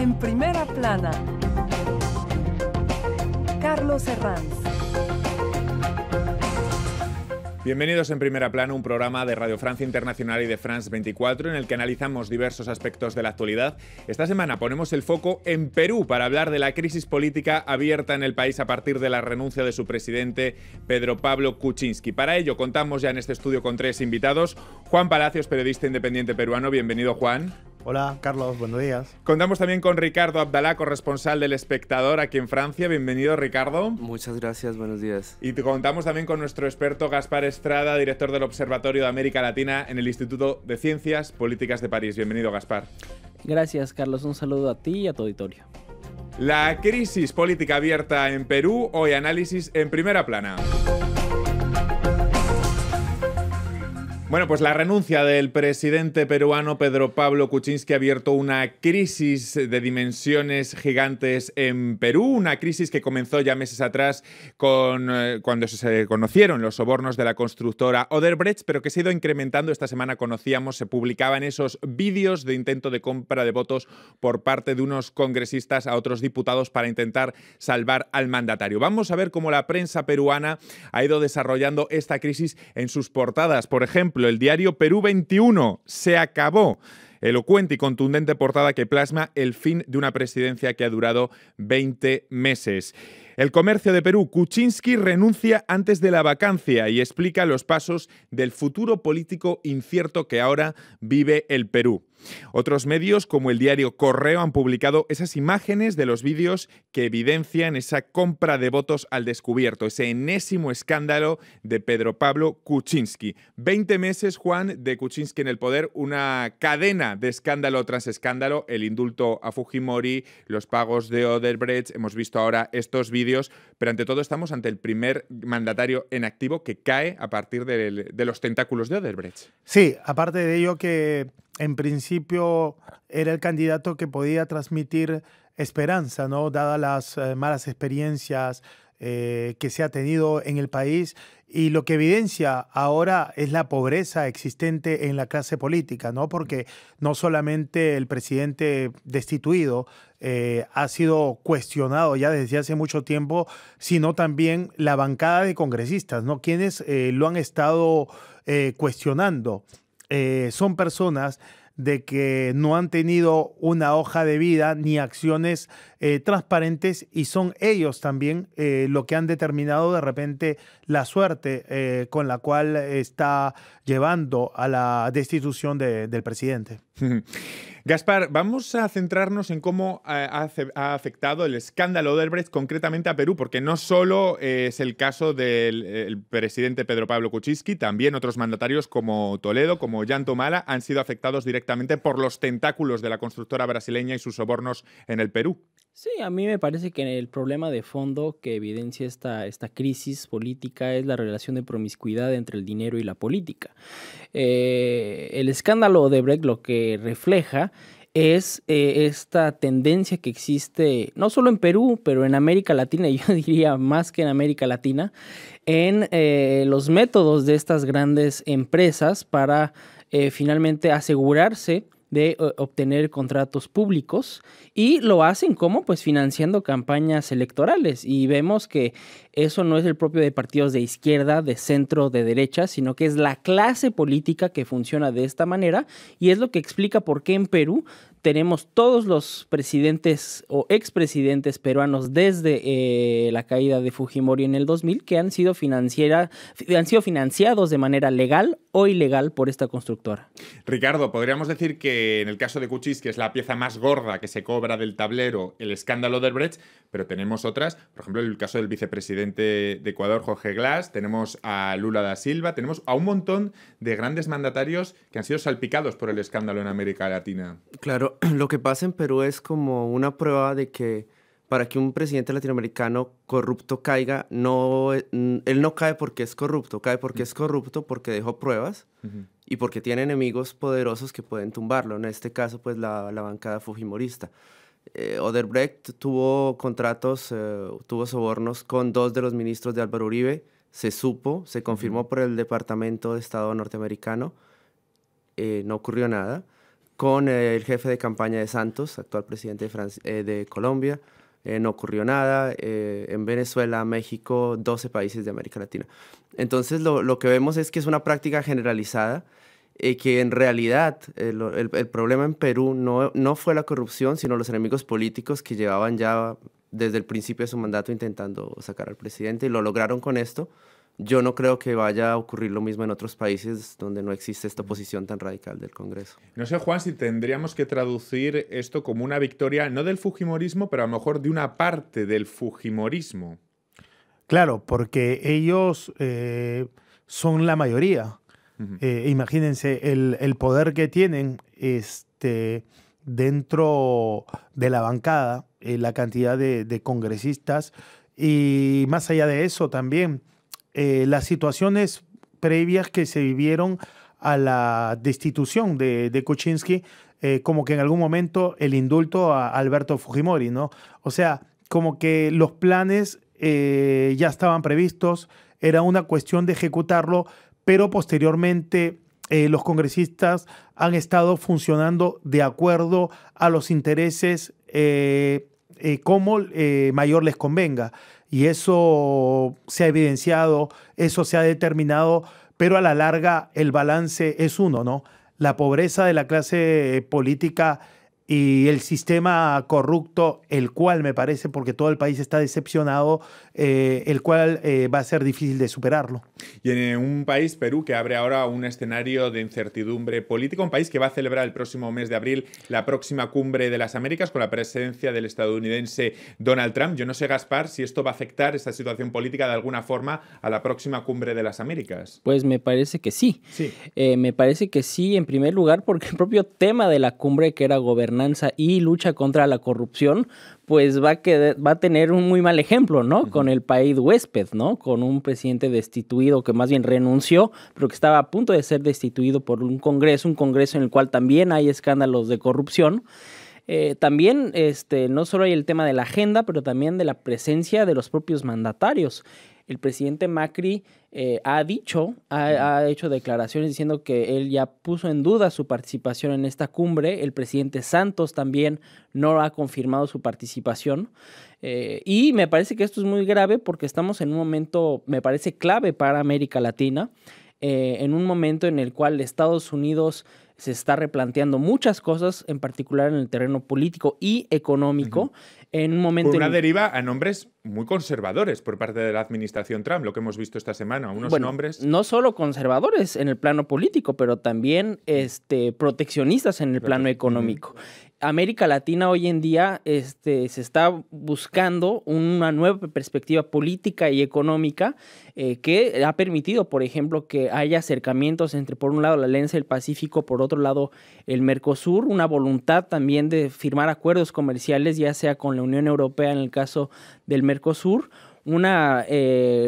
En primera plana, Carlos Herranz. Bienvenidos en Primera Plana, un programa de Radio Francia Internacional y de France 24 en el que analizamos diversos aspectos de la actualidad. Esta semana ponemos el foco en Perú para hablar de la crisis política abierta en el país a partir de la renuncia de su presidente Pedro Pablo Kuczynski. Para ello contamos ya en este estudio con tres invitados. Juan Palacios, periodista independiente peruano. Bienvenido, Juan. Hola, Carlos, buenos días. Contamos también con Ricardo Abdalá, corresponsal del Espectador aquí en Francia. Bienvenido, Ricardo. Muchas gracias, buenos días. Y contamos también con nuestro experto Gaspar Estrada, director del Observatorio de América Latina en el Instituto de Ciencias Políticas de París. Bienvenido, Gaspar. Gracias, Carlos. Un saludo a ti y a tu auditorio. La crisis política abierta en Perú, hoy análisis en Primera Plana. Bueno, pues la renuncia del presidente peruano Pedro Pablo Kuczynski ha abierto una crisis de dimensiones gigantes en Perú, una crisis que comenzó ya meses atrás cuando se conocieron los sobornos de la constructora Odebrecht, pero que se ha ido incrementando. Esta semana se publicaban esos vídeos de intento de compra de votos por parte de unos congresistas a otros diputados para intentar salvar al mandatario. Vamos a ver cómo la prensa peruana ha ido desarrollando esta crisis en sus portadas. Por ejemplo, el diario Perú 21, se acabó. Elocuente y contundente portada que plasma el fin de una presidencia que ha durado 20 meses. El Comercio de Perú, Kuczynski renuncia antes de la vacancia y explica los pasos del futuro político incierto que ahora vive el Perú. Otros medios, como el diario Correo, han publicado esas imágenes de los vídeos que evidencian esa compra de votos al descubierto, ese enésimo escándalo de Pedro Pablo Kuczynski. 20 meses, Juan, de Kuczynski en el poder, una cadena de escándalo tras escándalo, el indulto a Fujimori, los pagos de Odebrecht, hemos visto ahora estos vídeos, pero ante todo estamos ante el primer mandatario en activo que cae a partir de los tentáculos de Odebrecht. Sí, aparte de ello que en principio era el candidato que podía transmitir esperanza, ¿no? Dadas las malas experiencias que se ha tenido en el país, y lo que evidencia ahora es la pobreza existente en la clase política, ¿no? Porque no solamente el presidente destituido ha sido cuestionado ya desde hace mucho tiempo, sino también la bancada de congresistas, ¿no? Quienes lo han estado cuestionando. Son personas de que no han tenido una hoja de vida ni acciones transparentes, y son ellos también lo que han determinado de repente la suerte con la cual está llevando a la destitución del presidente. Gaspar, vamos a centrarnos en cómo ha afectado el escándalo Odebrecht concretamente a Perú, porque no solo es el caso del presidente Pedro Pablo Kuczynski, también otros mandatarios como Toledo, como Ollanta Humala, han sido afectados directamente por los tentáculos de la constructora brasileña y sus sobornos en el Perú. Sí, a mí me parece que el problema de fondo que evidencia esta crisis política es la relación de promiscuidad entre el dinero y la política. El escándalo Odebrecht lo que refleja es esta tendencia que existe no solo en Perú, pero en América Latina, y yo diría más que en América Latina, en los métodos de estas grandes empresas para finalmente asegurarse de obtener contratos públicos, y lo hacen como pues financiando campañas electorales, y vemos que eso no es el propio de partidos de izquierda, de centro, de derecha, sino que es la clase política que funciona de esta manera, y es lo que explica por qué en Perú tenemos todos los presidentes o expresidentes peruanos desde la caída de Fujimori en el 2000 que han sido financiados de manera legal o ilegal por esta constructora. Ricardo, podríamos decir que en el caso de Kuczynski es la pieza más gorda que se cobra del tablero, el escándalo de Odebrecht, pero tenemos otras, por ejemplo, el caso del vicepresidente de Ecuador, Jorge Glass, tenemos a Lula da Silva, tenemos a un montón de grandes mandatarios que han sido salpicados por el escándalo en América Latina. Claro, lo que pasa en Perú es como una prueba de que para que un presidente latinoamericano corrupto caiga, él no cae porque es corrupto, cae porque es corrupto porque dejó pruebas y porque tiene enemigos poderosos que pueden tumbarlo. En este caso, pues la bancada fujimorista. Odebrecht tuvo contratos, tuvo sobornos con 2 de los ministros de Álvaro Uribe, se supo, se confirmó por el Departamento de Estado norteamericano, no ocurrió nada. con el jefe de campaña de Santos, actual presidente de Colombia. No ocurrió nada. En Venezuela, México, 12 países de América Latina. Entonces lo que vemos es que es una práctica generalizada, que en realidad el problema en Perú no fue la corrupción, sino los enemigos políticos que llevaban ya desde el principio de su mandato intentando sacar al presidente, y lo lograron con esto. Yo no creo que vaya a ocurrir lo mismo en otros países donde no existe esta oposición tan radical del Congreso. No sé, Juan, si tendríamos que traducir esto como una victoria, no del fujimorismo, pero a lo mejor de una parte del fujimorismo. Claro, porque ellos son la mayoría. Imagínense el poder que tienen dentro de la bancada, la cantidad de congresistas, y más allá de eso también las situaciones previas que se vivieron a la destitución de Kuczynski, como que en algún momento el indulto a Alberto Fujimori, ¿no? O sea, como que los planes ya estaban previstos, era una cuestión de ejecutarlo, pero posteriormente los congresistas han estado funcionando de acuerdo a los intereses como mayor les convenga. Y eso se ha evidenciado, eso se ha determinado, pero a la larga el balance es uno, ¿no? La pobreza de la clase política y el sistema corrupto, el cual me parece, porque todo el país está decepcionado, el cual va a ser difícil de superarlo. Y en un país, Perú, que abre ahora un escenario de incertidumbre política, un país que va a celebrar el próximo mes de abril la próxima cumbre de las Américas con la presencia del estadounidense Donald Trump. Yo no sé, Gaspar, si esto va a afectar esta situación política de alguna forma a la próxima cumbre de las Américas. Pues me parece que sí. Sí. Me parece que sí, en primer lugar, porque el propio tema de la cumbre, que era gobernanza y lucha contra la corrupción, pues va a tener un muy mal ejemplo, ¿no? Con el país huésped, ¿no? Con un presidente destituido que más bien renunció, pero que estaba a punto de ser destituido por un congreso en el cual también hay escándalos de corrupción. También no solo hay el tema de la agenda, pero también de la presencia de los propios mandatarios. El presidente Macri ha hecho declaraciones diciendo que él ya puso en duda su participación en esta cumbre. El presidente Santos también no ha confirmado su participación. Y me parece que esto es muy grave porque estamos en un momento, me parece, clave para América Latina, en un momento en el cual Estados Unidos se está replanteando muchas cosas, en particular en el terreno político y económico, en un momento... Por una deriva a nombres muy conservadores por parte de la administración Trump, lo que hemos visto esta semana, unos nombres... No solo conservadores en el plano político, pero también proteccionistas en el plano económico. América Latina hoy en día se está buscando una nueva perspectiva política y económica que ha permitido, por ejemplo, que haya acercamientos entre, por un lado, la Alianza del Pacífico, por otro lado, el Mercosur, una voluntad también de firmar acuerdos comerciales, ya sea con la Unión Europea en el caso del Mercosur, una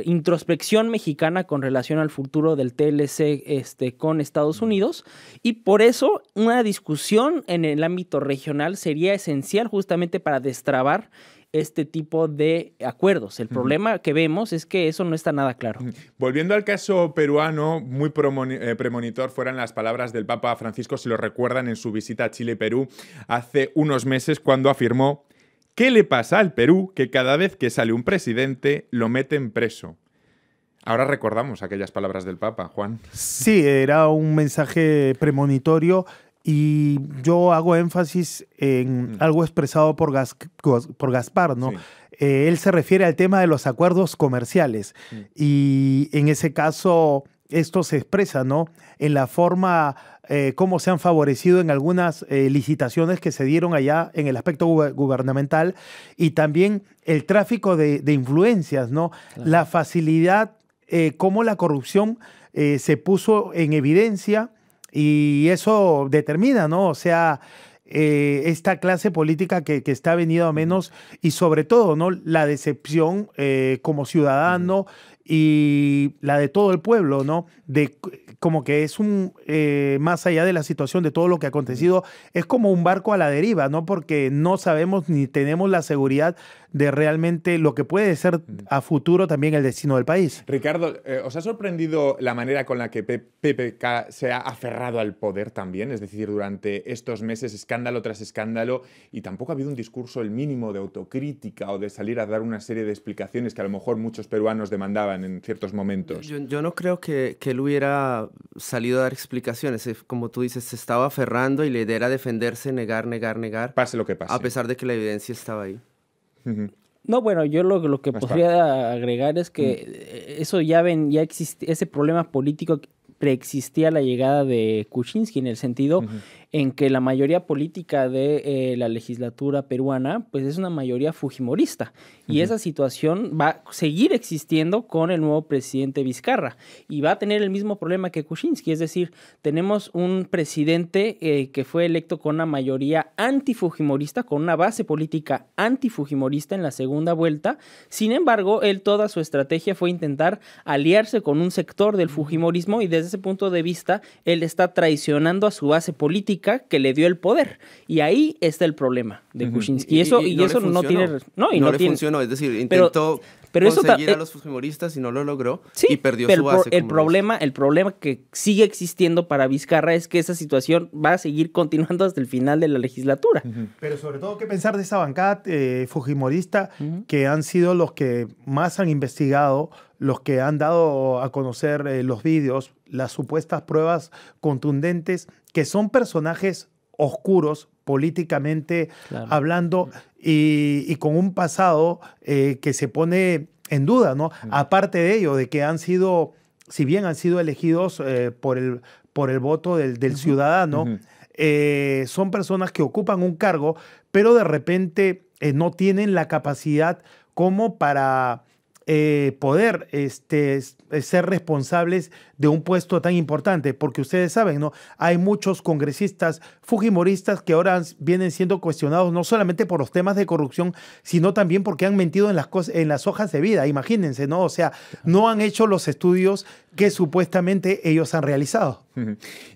introspección mexicana con relación al futuro del TLC con Estados Unidos, y por eso una discusión en el ámbito regional sería esencial justamente para destrabar este tipo de acuerdos. El problema que vemos es que eso no está nada claro. Volviendo al caso peruano, muy premonitor fueran las palabras del Papa Francisco, si lo recuerdan, en su visita a Chile y Perú hace unos meses, cuando afirmó: ¿qué le pasa al Perú que cada vez que sale un presidente lo meten preso? Ahora recordamos aquellas palabras del Papa, Juan. Sí, era un mensaje premonitorio y yo hago énfasis en algo expresado por Gaspar, ¿no? Sí. Él se refiere al tema de los acuerdos comerciales y en ese caso esto se expresa, ¿no? En la forma cómo se han favorecido en algunas licitaciones que se dieron allá en el aspecto gubernamental, y también el tráfico de influencias, ¿no? Claro. La facilidad, cómo la corrupción se puso en evidencia, y eso determina, ¿no? O sea, esta clase política que está venido a menos, y sobre todo, ¿no? La decepción como ciudadano y la de todo el pueblo, ¿no? De como que es más allá de la situación de todo lo que ha acontecido, es como un barco a la deriva, ¿no? Porque no sabemos ni tenemos la seguridad de realmente lo que puede ser a futuro también el destino del país. Ricardo, ¿os ha sorprendido la manera con la que PPK se ha aferrado al poder también? Es decir, durante estos meses, escándalo tras escándalo, y tampoco ha habido un discurso el mínimo de autocrítica o de salir a dar una serie de explicaciones que a lo mejor muchos peruanos demandaban en ciertos momentos. Yo no creo que él hubiera salido a dar explicaciones. Como tú dices, se estaba aferrando y la idea era defenderse, negar. Pase lo que pase. A pesar de que la evidencia estaba ahí. No, bueno, yo lo que podría agregar es que eso ya existe, ese problema político preexistía a la llegada de Kuczynski, en el sentido en que la mayoría política de la legislatura peruana pues es una mayoría fujimorista, y esa situación va a seguir existiendo con el nuevo presidente Vizcarra, y va a tener el mismo problema que Kuczynski, es decir, tenemos un presidente que fue electo con una mayoría antifujimorista, con una base política antifujimorista en la segunda vuelta. Sin embargo, él, toda su estrategia fue intentar aliarse con un sector del fujimorismo, y desde ese punto de vista él está traicionando a su base política que le dio el poder, y ahí está el problema de Kuczynski. Y eso no tiene... No le funcionó, es decir, intentó conseguir a los fujimoristas y no lo logró, sí, y perdió su base. El problema que sigue existiendo para Vizcarra es que esa situación va a seguir continuando hasta el final de la legislatura. Pero sobre todo, ¿qué pensar de esa bancada fujimorista que han sido los que más han investigado, los que han dado a conocer los vídeos, las supuestas pruebas contundentes, que son personajes oscuros políticamente hablando, y con un pasado que se pone en duda, ¿no? Aparte de ello, de que han sido, si bien han sido elegidos por el voto del ciudadano, son personas que ocupan un cargo, pero de repente no tienen la capacidad como para poder ser responsables de un puesto tan importante, porque ustedes saben, ¿no? Hay muchos congresistas fujimoristas que ahora vienen siendo cuestionados no solamente por los temas de corrupción, sino también porque han mentido en las hojas de vida, imagínense, ¿no? O sea, no han hecho los estudios que supuestamente ellos han realizado.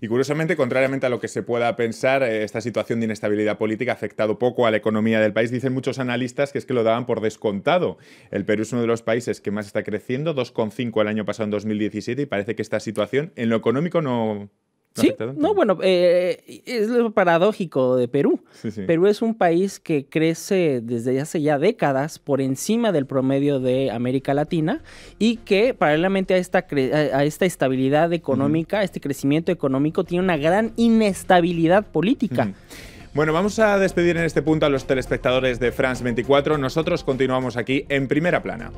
Y curiosamente, contrariamente a lo que se pueda pensar, esta situación de inestabilidad política ha afectado poco a la economía del país. Dicen muchos analistas que es que lo daban por descontado. El Perú es uno de los países que más está creciendo, 2,5 el año pasado en 2017, y parece que esta situación en lo económico no... Sí, no, bueno, es lo paradójico de Perú. Sí. Perú es un país que crece desde hace ya décadas por encima del promedio de América Latina, y que paralelamente a esta estabilidad económica, este crecimiento económico, tiene una gran inestabilidad política. Bueno, vamos a despedir en este punto a los telespectadores de France 24. Nosotros continuamos aquí en Primera Plana.